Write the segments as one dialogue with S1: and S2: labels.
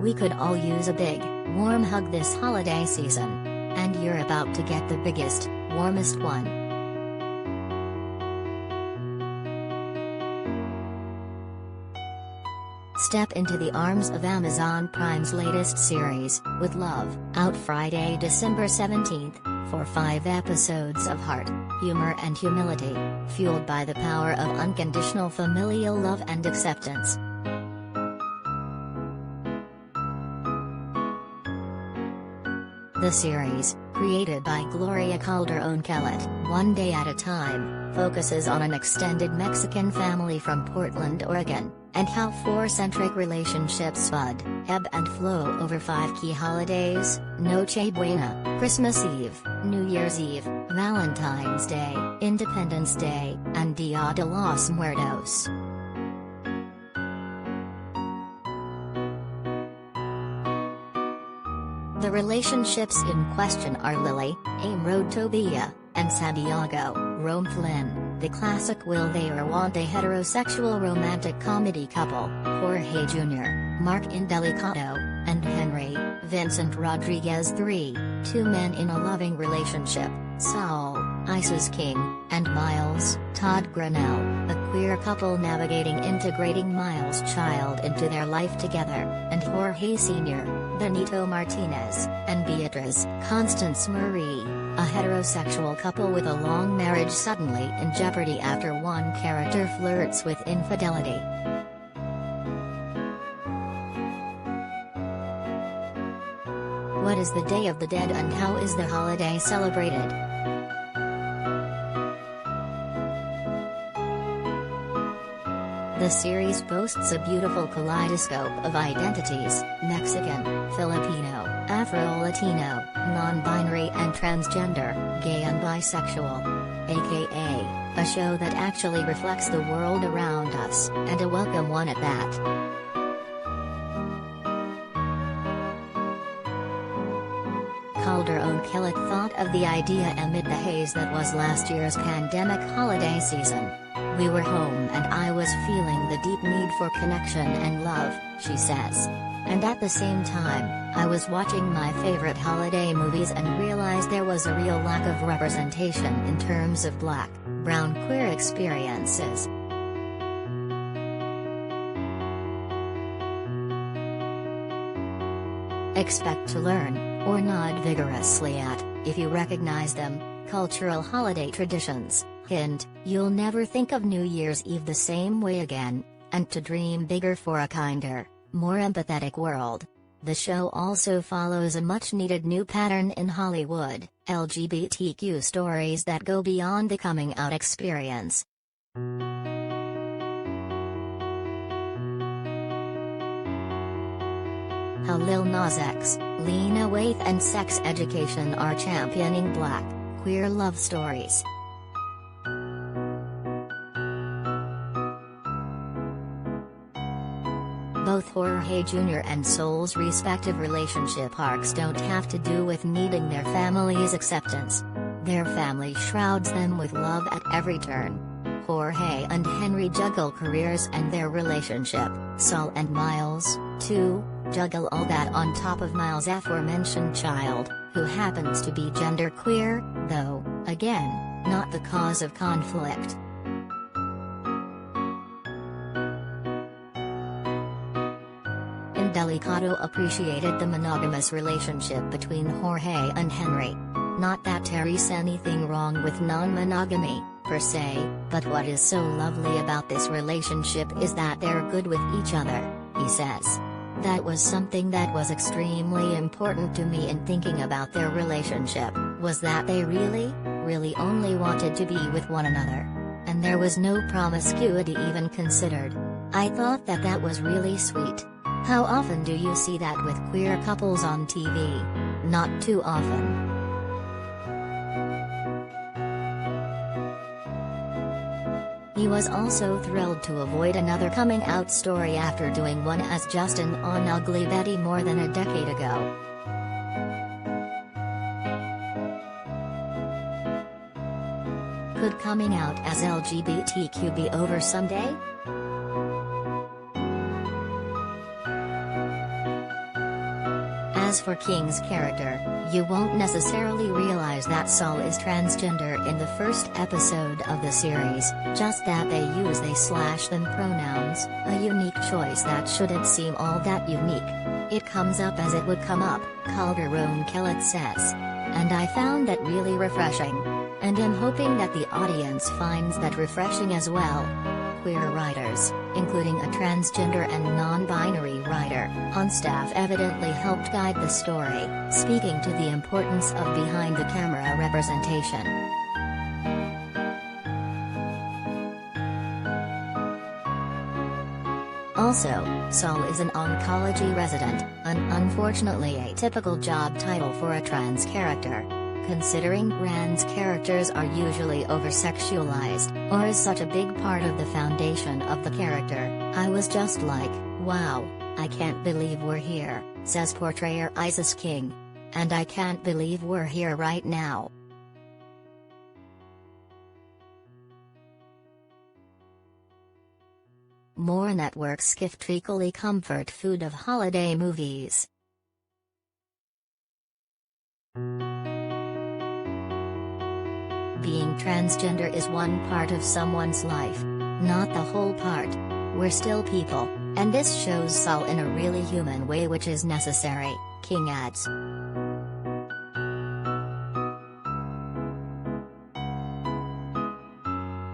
S1: We could all use a big, warm hug this holiday season. And you're about to get the biggest, warmest one. Step into the arms of Amazon Prime's latest series, With Love, out Friday, December 17th, for 5 episodes of heart, humor and humility, fueled by the power of unconditional familial love and acceptance. The series, created by Gloria Calderon-Kellett, One Day at a Time, focuses on an extended Mexican family from Portland, Oregon, and how 4-centric relationships bud, ebb and flow over 5 key holidays: Noche Buena, Christmas Eve, New Year's Eve, Valentine's Day, Independence Day, and Dia de los Muertos. The relationships in question are Lily, Emerald Tobia, and Santiago, Rome Flynn, the classic will they or won't they heterosexual romantic comedy couple, Jorge Jr., Mark Indelicato, and Henry, Vincent Rodriguez III, 2 men in a loving relationship, Saul, Isis King, and Miles, Todd Grinnell, a queer couple navigating integrating Miles' child into their life together, and Jorge Sr., Benito Martinez, and Beatriz Constance Marie, a heterosexual couple with a long marriage suddenly in jeopardy after one character flirts with infidelity. What is the Day of the Dead and how is the holiday celebrated? The series boasts a beautiful kaleidoscope of identities: Mexican, Filipino, Afro-Latino, non-binary and transgender, gay and bisexual. AKA, a show that actually reflects the world around us, and a welcome one at that. Calderon-Kellett thought of the idea amid the haze that was last year's pandemic holiday season. We were home and I was feeling the deep need for connection and love, she says. And at the same time, I was watching my favorite holiday movies and realized there was a real lack of representation in terms of Black, brown queer experiences. Expect to learn, or nod vigorously at, if you recognize them, cultural holiday traditions. Hint, you'll never think of New Year's Eve the same way again, and to dream bigger for a kinder, more empathetic world. The show also follows a much-needed new pattern in Hollywood: LGBTQ stories that go beyond the coming-out experience. How Lil Nas X, Lena Waithe and Sex Education are championing Black, queer love stories. Both Jorge Jr. and Soul's respective relationship arcs don't have to do with needing their family's acceptance. Their family shrouds them with love at every turn. Jorge and Henry juggle careers and their relationship. Saul and Miles, too, juggle all that on top of Miles' aforementioned child, who happens to be genderqueer, though, again, not the cause of conflict. Indelicato appreciated the monogamous relationship between Jorge and Henry. Not that there's anything wrong with non-monogamy, per se, but what is so lovely about this relationship is that they're good with each other, he says. That was something that was extremely important to me in thinking about their relationship, was that they really only wanted to be with one another. And there was no promiscuity even considered. I thought that was really sweet. How often do you see that with queer couples on TV? Not too often. He was also thrilled to avoid another coming-out story after doing one as Justin on Ugly Betty more than a decade ago. Could coming out as LGBTQ be over someday? As for King's character, you won't necessarily realize that Saul is transgender in the first episode of the series, just that they use they/them pronouns, a unique choice that shouldn't seem all that unique. It comes up as it would come up, Calderon Kellett says. And I found that really refreshing. And am hoping that the audience finds that refreshing as well. Queer writers, including a transgender and non-binary writer, on staff evidently helped guide the story, speaking to the importance of behind-the-camera representation. Also, Saul is an oncology resident, an unfortunately atypical job title for a trans character. Considering trans characters are usually over-sexualized, or is such a big part of the foundation of the character, I was just like, wow, I can't believe we're here, says portrayer Isis King. And I can't believe we're here right now. More networks give treacly comfort food of holiday movies. Being transgender is one part of someone's life, not the whole part. We're still people, and this shows Saul in a really human way, which is necessary, King adds.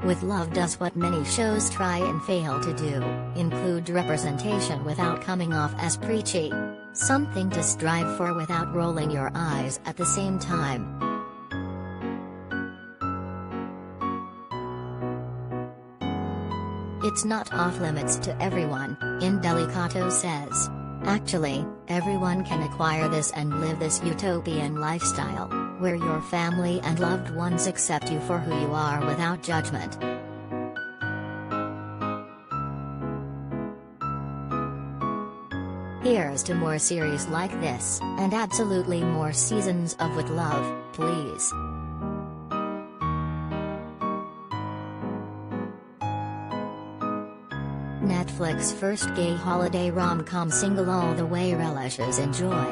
S1: With Love does what many shows try and fail to do, include representation without coming off as preachy. Something to strive for without rolling your eyes at the same time. It's not off-limits to everyone, Indelicato says. Actually, everyone can acquire this and live this utopian lifestyle, where your family and loved ones accept you for who you are without judgment. Here's to more series like this, and absolutely more seasons of With Love, please. Netflix first gay holiday rom-com single all the way relishes enjoy.